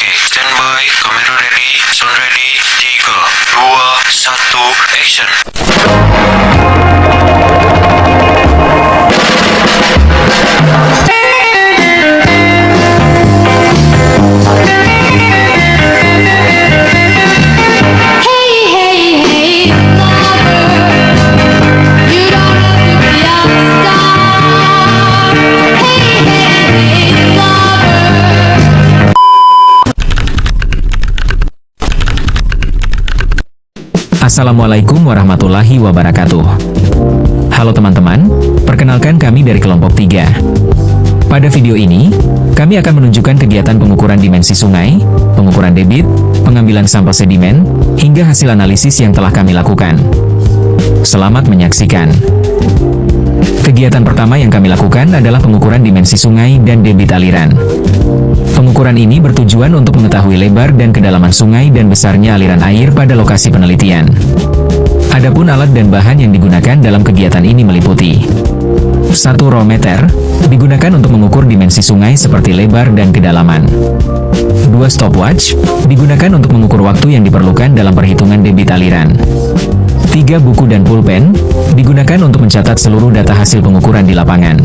Oke, standby, kamera ready, sound ready, 3, 2, 1, action. Assalamualaikum warahmatullahi wabarakatuh. Halo teman-teman, perkenalkan kami dari kelompok 3. Pada video ini, kami akan menunjukkan kegiatan pengukuran dimensi sungai, pengukuran debit, pengambilan sampel sedimen, hingga hasil analisis yang telah kami lakukan. Selamat menyaksikan. Kegiatan pertama yang kami lakukan adalah pengukuran dimensi sungai dan debit aliran. Pengukuran ini bertujuan untuk mengetahui lebar dan kedalaman sungai dan besarnya aliran air pada lokasi penelitian. Adapun alat dan bahan yang digunakan dalam kegiatan ini meliputi 1 rometer, digunakan untuk mengukur dimensi sungai seperti lebar dan kedalaman. 2 stopwatch, digunakan untuk mengukur waktu yang diperlukan dalam perhitungan debit aliran. 3 buku dan pulpen, digunakan untuk mencatat seluruh data hasil pengukuran di lapangan.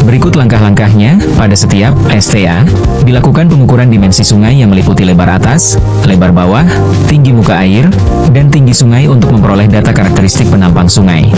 Berikut langkah-langkahnya. Pada setiap STA, dilakukan pengukuran dimensi sungai yang meliputi lebar atas, lebar bawah, tinggi muka air, dan tinggi sungai untuk memperoleh data karakteristik penampang sungai.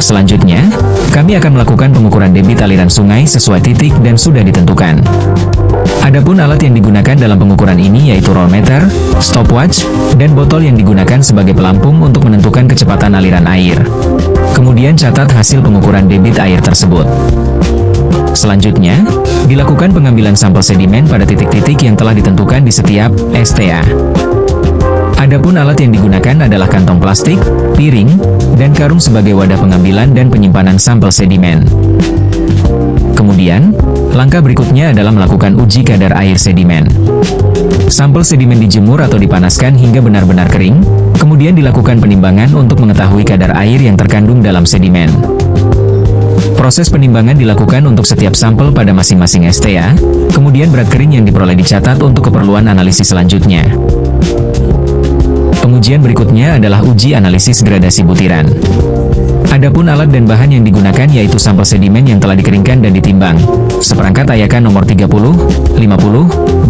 Selanjutnya, kami akan melakukan pengukuran debit aliran sungai sesuai titik dan sudah ditentukan. Adapun alat yang digunakan dalam pengukuran ini yaitu rollmeter, stopwatch, dan botol yang digunakan sebagai pelampung untuk menentukan kecepatan aliran air. Kemudian catat hasil pengukuran debit air tersebut. Selanjutnya, dilakukan pengambilan sampel sedimen pada titik-titik yang telah ditentukan di setiap STA. Adapun alat yang digunakan adalah kantong plastik, piring, dan karung sebagai wadah pengambilan dan penyimpanan sampel sedimen. Kemudian, langkah berikutnya adalah melakukan uji kadar air sedimen. Sampel sedimen dijemur atau dipanaskan hingga benar-benar kering, kemudian dilakukan penimbangan untuk mengetahui kadar air yang terkandung dalam sedimen. Proses penimbangan dilakukan untuk setiap sampel pada masing-masing STA, kemudian berat kering yang diperoleh dicatat untuk keperluan analisis selanjutnya. Pengujian berikutnya adalah uji analisis gradasi butiran. Adapun alat dan bahan yang digunakan yaitu sampel sedimen yang telah dikeringkan dan ditimbang, seperangkat ayakan nomor 30, 50,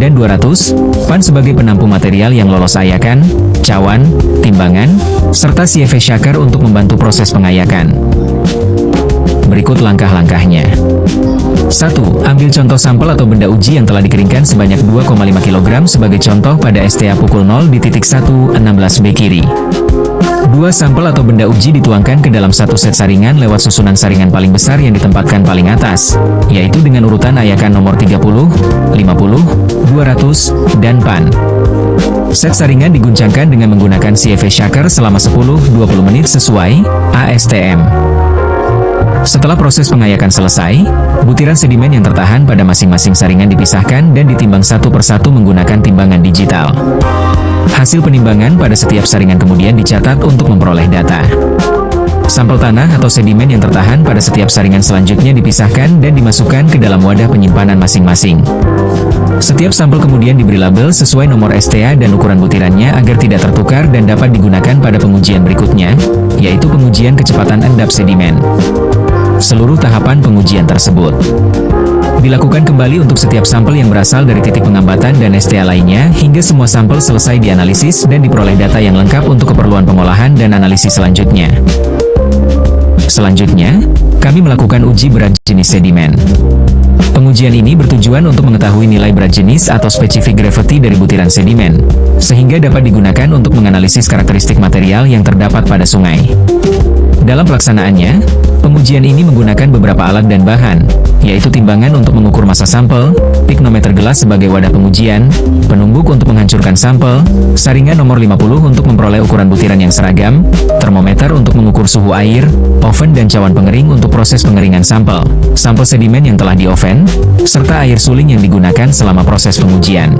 dan 200, pan sebagai penampung material yang lolos ayakan, cawan, timbangan, serta CFE shaker untuk membantu proses pengayakan. Berikut langkah-langkahnya. 1. Ambil contoh sampel atau benda uji yang telah dikeringkan sebanyak 2,5 kg sebagai contoh pada STA pukul 0 di titik 1, 16B kiri. 2 sampel atau benda uji dituangkan ke dalam satu set saringan lewat susunan saringan paling besar yang ditempatkan paling atas, yaitu dengan urutan ayakan nomor 30, 50, 200, dan pan. Set saringan diguncangkan dengan menggunakan CFE shaker selama 10-20 menit sesuai ASTM. Setelah proses pengayakan selesai, butiran sedimen yang tertahan pada masing-masing saringan dipisahkan dan ditimbang satu persatu menggunakan timbangan digital. Hasil penimbangan pada setiap saringan kemudian dicatat untuk memperoleh data. Sampel tanah atau sedimen yang tertahan pada setiap saringan selanjutnya dipisahkan dan dimasukkan ke dalam wadah penyimpanan masing-masing. Setiap sampel kemudian diberi label sesuai nomor STA dan ukuran butirannya agar tidak tertukar dan dapat digunakan pada pengujian berikutnya, yaitu pengujian kecepatan endap sedimen. Seluruh tahapan pengujian tersebut dilakukan kembali untuk setiap sampel yang berasal dari titik pengambatan dan STA lainnya hingga semua sampel selesai dianalisis dan diperoleh data yang lengkap untuk keperluan pengolahan dan analisis selanjutnya. Selanjutnya, kami melakukan uji berat jenis sedimen. Pengujian ini bertujuan untuk mengetahui nilai berat jenis atau spesifik gravity dari butiran sedimen, sehingga dapat digunakan untuk menganalisis karakteristik material yang terdapat pada sungai. Dalam pelaksanaannya, pengujian ini menggunakan beberapa alat dan bahan, yaitu timbangan untuk mengukur massa sampel, piknometer gelas sebagai wadah pengujian, penumbuk untuk menghancurkan sampel, saringan nomor 50 untuk memperoleh ukuran butiran yang seragam, termometer untuk mengukur suhu air, oven dan cawan pengering untuk proses pengeringan sampel, sampel sedimen yang telah di-oven, serta air suling yang digunakan selama proses pengujian.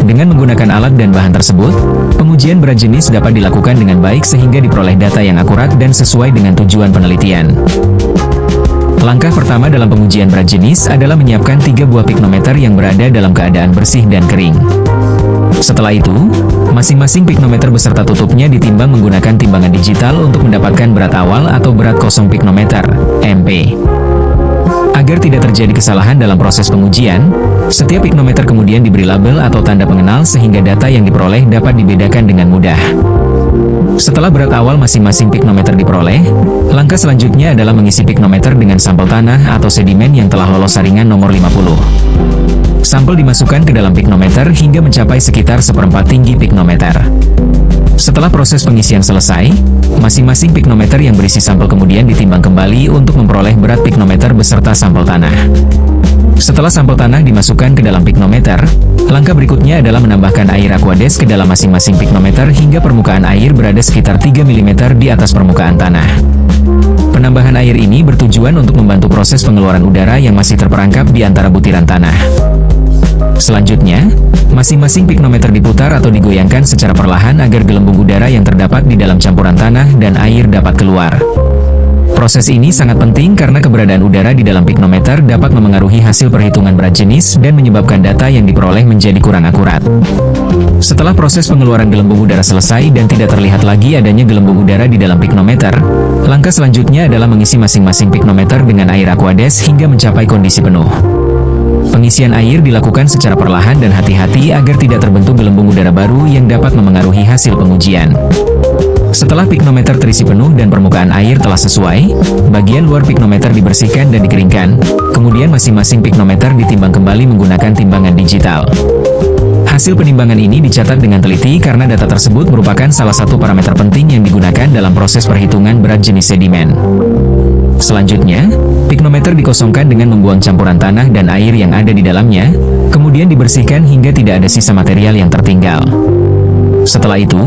Dengan menggunakan alat dan bahan tersebut, pengujian berat jenis dapat dilakukan dengan baik sehingga diperoleh data yang akurat dan sesuai dengan tujuan penelitian. Langkah pertama dalam pengujian berat jenis adalah menyiapkan 3 buah piknometer yang berada dalam keadaan bersih dan kering. Setelah itu, masing-masing piknometer beserta tutupnya ditimbang menggunakan timbangan digital untuk mendapatkan berat awal atau berat kosong piknometer, MP. Agar tidak terjadi kesalahan dalam proses pengujian, setiap piknometer kemudian diberi label atau tanda pengenal sehingga data yang diperoleh dapat dibedakan dengan mudah. Setelah berat awal masing-masing piknometer diperoleh, langkah selanjutnya adalah mengisi piknometer dengan sampel tanah atau sedimen yang telah lolos saringan nomor 50. Sampel dimasukkan ke dalam piknometer hingga mencapai sekitar seperempat tinggi piknometer. Setelah proses pengisian selesai, masing-masing piknometer yang berisi sampel kemudian ditimbang kembali untuk memperoleh berat piknometer beserta sampel tanah. Setelah sampel tanah dimasukkan ke dalam piknometer, langkah berikutnya adalah menambahkan air Aquades ke dalam masing-masing piknometer hingga permukaan air berada sekitar 3 mm di atas permukaan tanah. Penambahan air ini bertujuan untuk membantu proses pengeluaran udara yang masih terperangkap di antara butiran tanah. Selanjutnya, masing-masing piknometer diputar atau digoyangkan secara perlahan agar gelembung udara yang terdapat di dalam campuran tanah dan air dapat keluar. Proses ini sangat penting karena keberadaan udara di dalam piknometer dapat memengaruhi hasil perhitungan berat jenis dan menyebabkan data yang diperoleh menjadi kurang akurat. Setelah proses pengeluaran gelembung udara selesai dan tidak terlihat lagi adanya gelembung udara di dalam piknometer, langkah selanjutnya adalah mengisi masing-masing piknometer dengan air Aquades hingga mencapai kondisi penuh. Pengisian air dilakukan secara perlahan dan hati-hati agar tidak terbentuk gelembung udara baru yang dapat memengaruhi hasil pengujian. Setelah piknometer terisi penuh dan permukaan air telah sesuai, bagian luar piknometer dibersihkan dan dikeringkan, kemudian masing-masing piknometer ditimbang kembali menggunakan timbangan digital. Hasil penimbangan ini dicatat dengan teliti karena data tersebut merupakan salah satu parameter penting yang digunakan dalam proses perhitungan berat jenis sedimen. Selanjutnya, piknometer dikosongkan dengan membuang campuran tanah dan air yang ada di dalamnya, kemudian dibersihkan hingga tidak ada sisa material yang tertinggal. Setelah itu,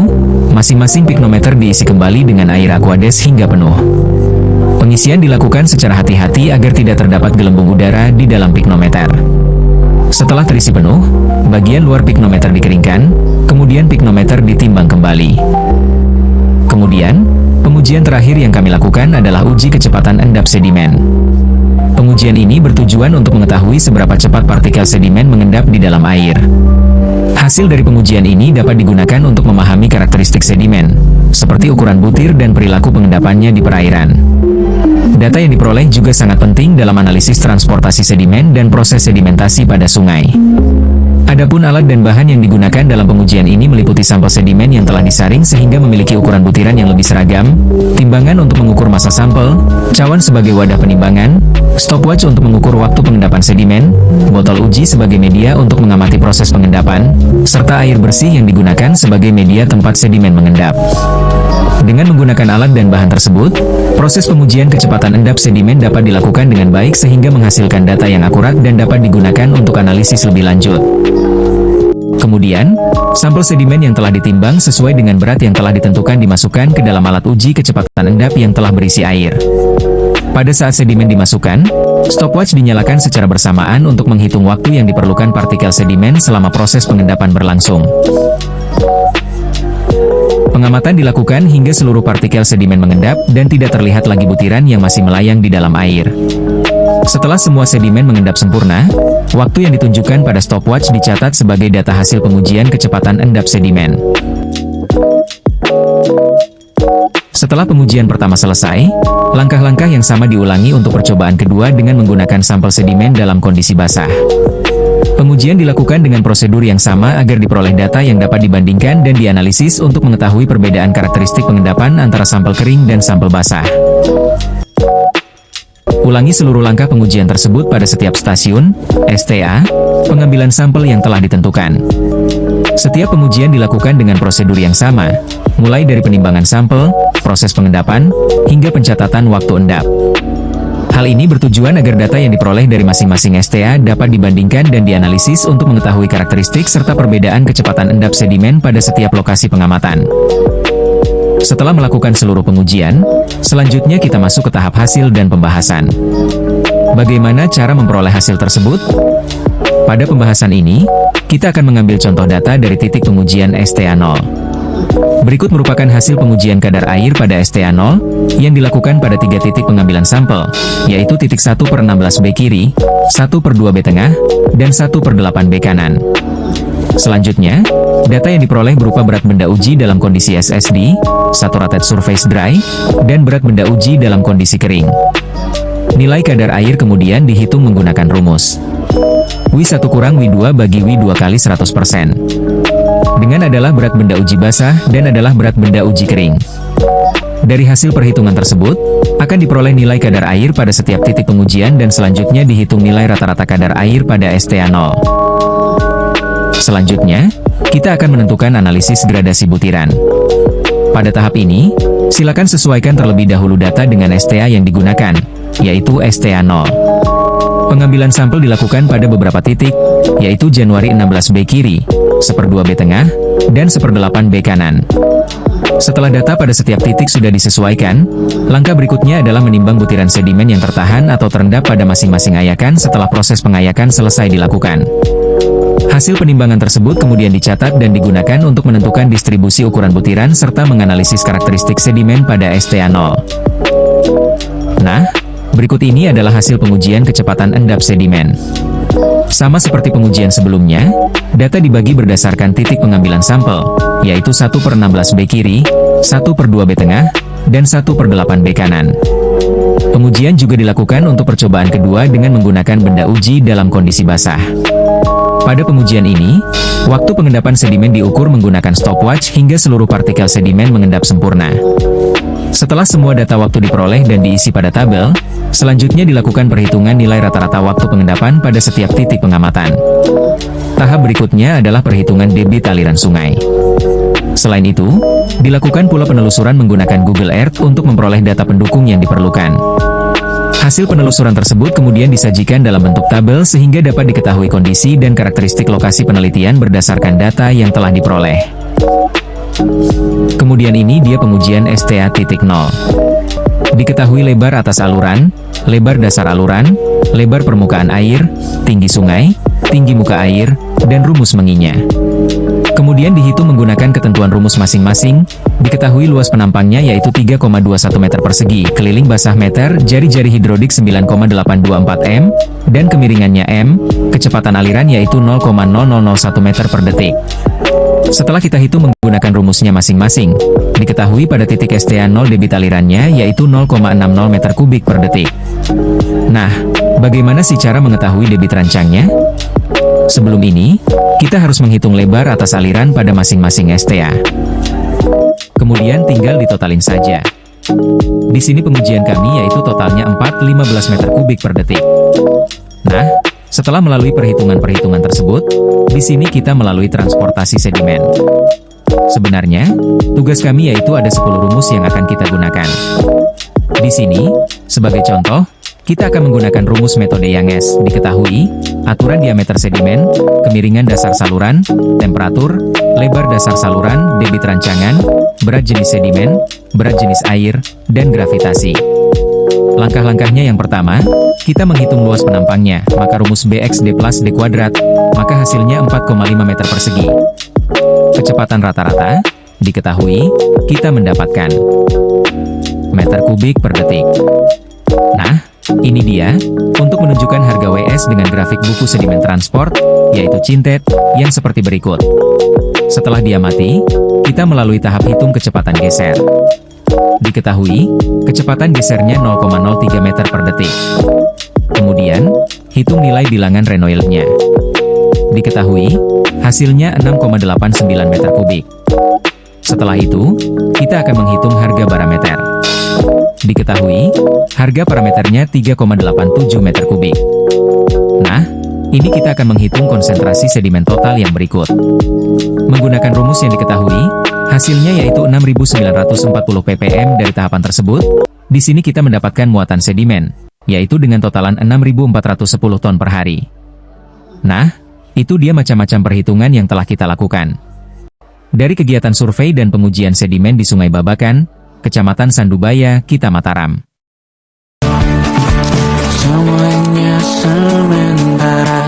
masing-masing piknometer diisi kembali dengan air Aquades hingga penuh. Pengisian dilakukan secara hati-hati agar tidak terdapat gelembung udara di dalam piknometer. Setelah terisi penuh, bagian luar piknometer dikeringkan, kemudian piknometer ditimbang kembali. Kemudian, pengujian terakhir yang kami lakukan adalah uji kecepatan endap sedimen. Pengujian ini bertujuan untuk mengetahui seberapa cepat partikel sedimen mengendap di dalam air. Hasil dari pengujian ini dapat digunakan untuk memahami karakteristik sedimen, seperti ukuran butir dan perilaku pengendapannya di perairan. Data yang diperoleh juga sangat penting dalam analisis transportasi sedimen dan proses sedimentasi pada sungai. Adapun alat dan bahan yang digunakan dalam pengujian ini meliputi sampel sedimen yang telah disaring sehingga memiliki ukuran butiran yang lebih seragam, timbangan untuk mengukur massa sampel, cawan sebagai wadah penimbangan, stopwatch untuk mengukur waktu pengendapan sedimen, botol uji sebagai media untuk mengamati proses pengendapan, serta air bersih yang digunakan sebagai media tempat sedimen mengendap. Dengan menggunakan alat dan bahan tersebut, proses pengujian kecepatan endap sedimen dapat dilakukan dengan baik sehingga menghasilkan data yang akurat dan dapat digunakan untuk analisis lebih lanjut. Kemudian, sampel sedimen yang telah ditimbang sesuai dengan berat yang telah ditentukan dimasukkan ke dalam alat uji kecepatan endap yang telah berisi air. Pada saat sedimen dimasukkan, stopwatch dinyalakan secara bersamaan untuk menghitung waktu yang diperlukan partikel sedimen selama proses pengendapan berlangsung. Pengamatan dilakukan hingga seluruh partikel sedimen mengendap dan tidak terlihat lagi butiran yang masih melayang di dalam air. Setelah semua sedimen mengendap sempurna, waktu yang ditunjukkan pada stopwatch dicatat sebagai data hasil pengujian kecepatan endap sedimen. Setelah pengujian pertama selesai, langkah-langkah yang sama diulangi untuk percobaan kedua dengan menggunakan sampel sedimen dalam kondisi basah. Pengujian dilakukan dengan prosedur yang sama agar diperoleh data yang dapat dibandingkan dan dianalisis untuk mengetahui perbedaan karakteristik pengendapan antara sampel kering dan sampel basah. Ulangi seluruh langkah pengujian tersebut pada setiap stasiun, STA, pengambilan sampel yang telah ditentukan. Setiap pengujian dilakukan dengan prosedur yang sama, mulai dari penimbangan sampel, proses pengendapan, hingga pencatatan waktu endap. Hal ini bertujuan agar data yang diperoleh dari masing-masing STA dapat dibandingkan dan dianalisis untuk mengetahui karakteristik serta perbedaan kecepatan endap sedimen pada setiap lokasi pengamatan. Setelah melakukan seluruh pengujian, selanjutnya kita masuk ke tahap hasil dan pembahasan. Bagaimana cara memperoleh hasil tersebut? Pada pembahasan ini, kita akan mengambil contoh data dari titik pengujian STA0. Berikut merupakan hasil pengujian kadar air pada STA0 yang dilakukan pada 3 titik pengambilan sampel, yaitu titik 1/16 B kiri, 1/2 B tengah, dan 1/8 B kanan. Selanjutnya, data yang diperoleh berupa berat benda uji dalam kondisi SSD, Saturated Surface Dry, dan berat benda uji dalam kondisi kering. Nilai kadar air kemudian dihitung menggunakan rumus W1 kurang W2 bagi W2 kali 100%. Dengan adalah berat benda uji basah dan adalah berat benda uji kering. Dari hasil perhitungan tersebut, akan diperoleh nilai kadar air pada setiap titik pengujian dan selanjutnya dihitung nilai rata-rata kadar air pada STA0. Selanjutnya, kita akan menentukan analisis gradasi butiran. Pada tahap ini, silakan sesuaikan terlebih dahulu data dengan STA yang digunakan, yaitu STA0. Pengambilan sampel dilakukan pada beberapa titik, yaitu Januari 16 B kiri, 1/2 B tengah, dan 1/8 B kanan. Setelah data pada setiap titik sudah disesuaikan, langkah berikutnya adalah menimbang butiran sedimen yang tertahan atau terendap pada masing-masing ayakan setelah proses pengayakan selesai dilakukan. Hasil penimbangan tersebut kemudian dicatat dan digunakan untuk menentukan distribusi ukuran butiran serta menganalisis karakteristik sedimen pada STA0. Nah, berikut ini adalah hasil pengujian kecepatan endap sedimen. Sama seperti pengujian sebelumnya, data dibagi berdasarkan titik pengambilan sampel, yaitu 1/16 B kiri, 1/2 B tengah, dan 1/8 B kanan. Pengujian juga dilakukan untuk percobaan kedua dengan menggunakan benda uji dalam kondisi basah. Pada pengujian ini, waktu pengendapan sedimen diukur menggunakan stopwatch hingga seluruh partikel sedimen mengendap sempurna. Setelah semua data waktu diperoleh dan diisi pada tabel, selanjutnya dilakukan perhitungan nilai rata-rata waktu pengendapan pada setiap titik pengamatan. Tahap berikutnya adalah perhitungan debit aliran sungai. Selain itu, dilakukan pula penelusuran menggunakan Google Earth untuk memperoleh data pendukung yang diperlukan. Hasil penelusuran tersebut kemudian disajikan dalam bentuk tabel sehingga dapat diketahui kondisi dan karakteristik lokasi penelitian berdasarkan data yang telah diperoleh. Kemudian ini dia pengujian STA.0. Diketahui lebar atas aluran, lebar dasar aluran, lebar permukaan air, tinggi sungai, tinggi muka air, dan rumus menginya. Kemudian dihitung menggunakan ketentuan rumus masing-masing, diketahui luas penampangnya yaitu 3,21 meter persegi, keliling basah meter, jari-jari hidrodik 9,824 m, dan kemiringannya m, kecepatan aliran yaitu 0,0001 meter per detik. Setelah kita hitung menggunakan rumusnya masing-masing, diketahui pada titik STA0 debit alirannya yaitu 0,60 meter kubik per detik. Nah, bagaimana sih cara mengetahui debit rancangnya? Sebelum ini, kita harus menghitung lebar atas aliran pada masing-masing STA. Kemudian tinggal ditotalin saja. Di sini pengujian kami yaitu totalnya 4,15 meter kubik per detik. Nah, setelah melalui perhitungan-perhitungan tersebut, di sini kita melalui transportasi sedimen. Sebenarnya, tugas kami yaitu ada 10 rumus yang akan kita gunakan. Di sini, sebagai contoh, kita akan menggunakan rumus metode Young's. Diketahui, aturan diameter sedimen, kemiringan dasar saluran, temperatur, lebar dasar saluran, debit rancangan, berat jenis sedimen, berat jenis air, dan gravitasi. Langkah-langkahnya yang pertama, kita menghitung luas penampangnya, maka rumus BXD plus D kuadrat, maka hasilnya 4,5 meter persegi. Kecepatan rata-rata, diketahui, kita mendapatkan meter kubik per detik. Nah, ini dia, untuk menunjukkan harga WS dengan grafik buku sedimen transport, yaitu Cintet, yang seperti berikut. Setelah diamati, kita melalui tahap hitung kecepatan geser. Diketahui, kecepatan gesernya 0,03 meter per detik. Kemudian, hitung nilai bilangan Reynolds-nya. Diketahui, hasilnya 6,89 meter kubik. Setelah itu, kita akan menghitung harga parameter. Diketahui, harga parameternya 3,87 meter kubik. Nah, ini kita akan menghitung konsentrasi sedimen total yang berikut. Menggunakan rumus yang diketahui, hasilnya yaitu 6.940 ppm dari tahapan tersebut. Di sini kita mendapatkan muatan sedimen, yaitu dengan totalan 6.410 ton per hari. Nah, itu dia macam-macam perhitungan yang telah kita lakukan. Dari kegiatan survei dan pengujian sedimen di Sungai Babakan, Kecamatan Sandubaya, Kita Mataram. Semuanya sementara.